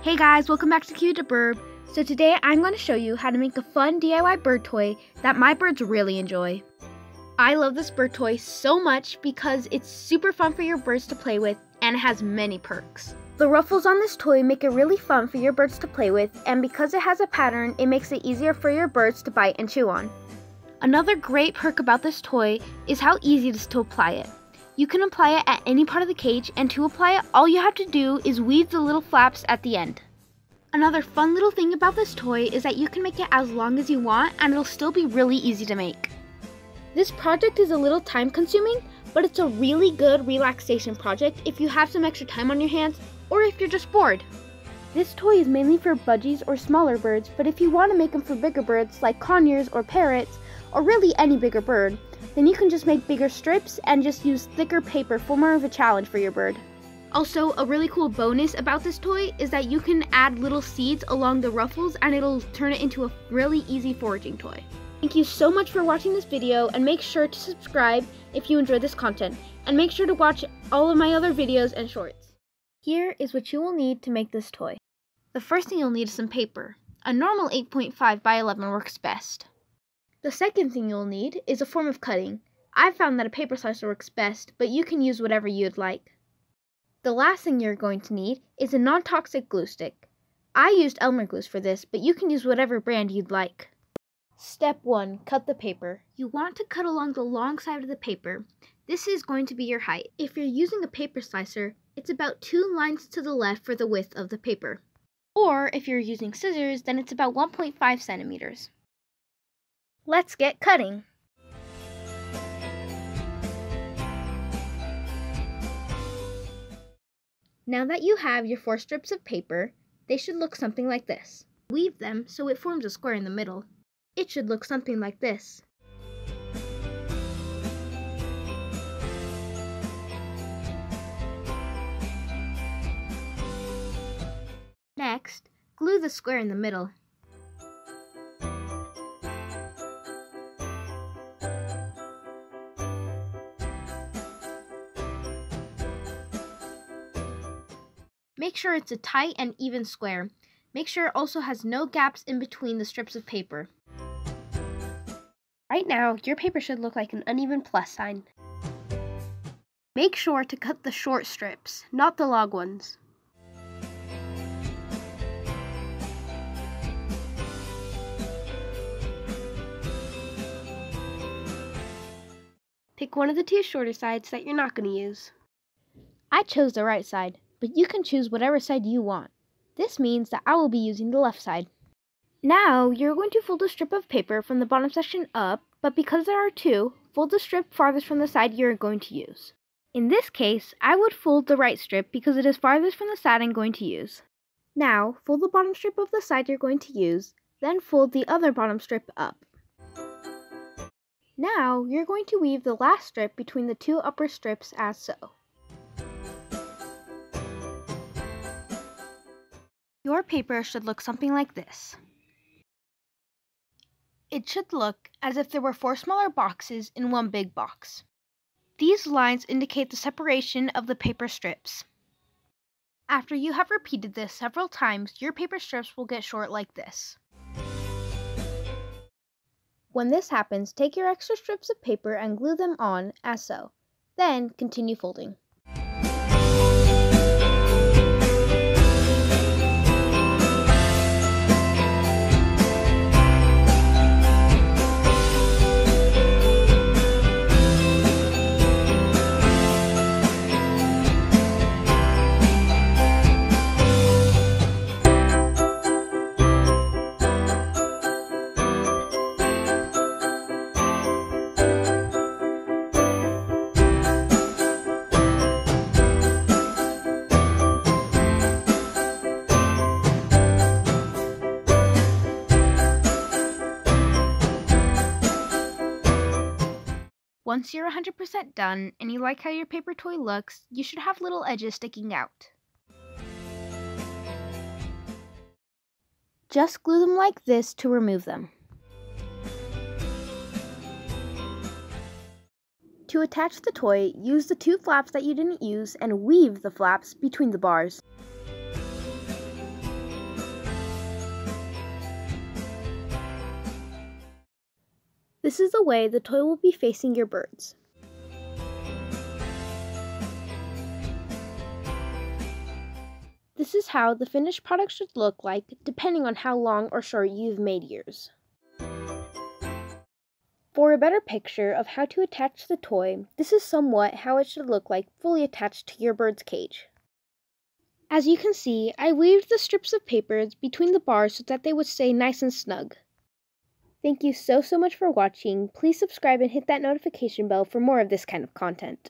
Hey guys, welcome back to Kiwi the Birb. So today I'm going to show you how to make a fun DIY bird toy that my birds really enjoy. I love this bird toy so much because it's super fun for your birds to play with and it has many perks. The ruffles on this toy make it really fun for your birds to play with, and because it has a pattern, it makes it easier for your birds to bite and chew on. Another great perk about this toy is how easy it is to apply it. You can apply it at any part of the cage, and to apply it, all you have to do is weave the little flaps at the end. Another fun little thing about this toy is that you can make it as long as you want and it'll still be really easy to make. This project is a little time consuming, but it's a really good relaxation project if you have some extra time on your hands or if you're just bored. This toy is mainly for budgies or smaller birds, but if you want to make them for bigger birds like conures or parrots, or really any bigger bird, then you can just make bigger strips and just use thicker paper for more of a challenge for your bird. Also, a really cool bonus about this toy is that you can add little seeds along the ruffles and it'll turn it into a really easy foraging toy. Thank you so much for watching this video, and make sure to subscribe if you enjoyed this content, and make sure to watch all of my other videos and shorts. Here is what you will need to make this toy. The first thing you'll need is some paper. A normal 8.5 by 11 works best. The second thing you'll need is a form of cutting. I've found that a paper slicer works best, but you can use whatever you'd like. The last thing you're going to need is a non-toxic glue stick. I used Elmer glues for this, but you can use whatever brand you'd like. Step 1. Cut the paper. You want to cut along the long side of the paper. This is going to be your height. If you're using a paper slicer, it's about 2 lines to the left for the width of the paper. Or if you're using scissors, then it's about 1.5 centimeters. Let's get cutting. Now that you have your 4 strips of paper, they should look something like this. Weave them so it forms a square in the middle. It should look something like this. Next, glue the square in the middle. Make sure it's a tight and even square. Make sure it also has no gaps in between the strips of paper. Right now, your paper should look like an uneven plus sign. Make sure to cut the short strips, not the long ones. Pick one of the 2 shorter sides that you're not going to use. I chose the right side, but you can choose whatever side you want. This means that I will be using the left side. Now, you're going to fold a strip of paper from the bottom section up, but because there are 2, fold the strip farthest from the side you're going to use. In this case, I would fold the right strip because it is farthest from the side I'm going to use. Now, fold the bottom strip of the side you're going to use, then fold the other bottom strip up. Now, you're going to weave the last strip between the 2 upper strips as so. Your paper should look something like this. It should look as if there were 4 smaller boxes in one big box. These lines indicate the separation of the paper strips. After you have repeated this several times, your paper strips will get short like this. When this happens, take your extra strips of paper and glue them on as so. Then continue folding. Once you're 100% done and you like how your paper toy looks, you should have little edges sticking out. Just glue them like this to remove them. To attach the toy, use the 2 flaps that you didn't use and weave the flaps between the bars. This is the way the toy will be facing your birds. This is how the finished product should look like, depending on how long or short you've made yours. For a better picture of how to attach the toy, this is somewhat how it should look like fully attached to your bird's cage. As you can see, I weaved the strips of paper between the bars so that they would stay nice and snug. Thank you so much for watching. Please subscribe and hit that notification bell for more of this kind of content.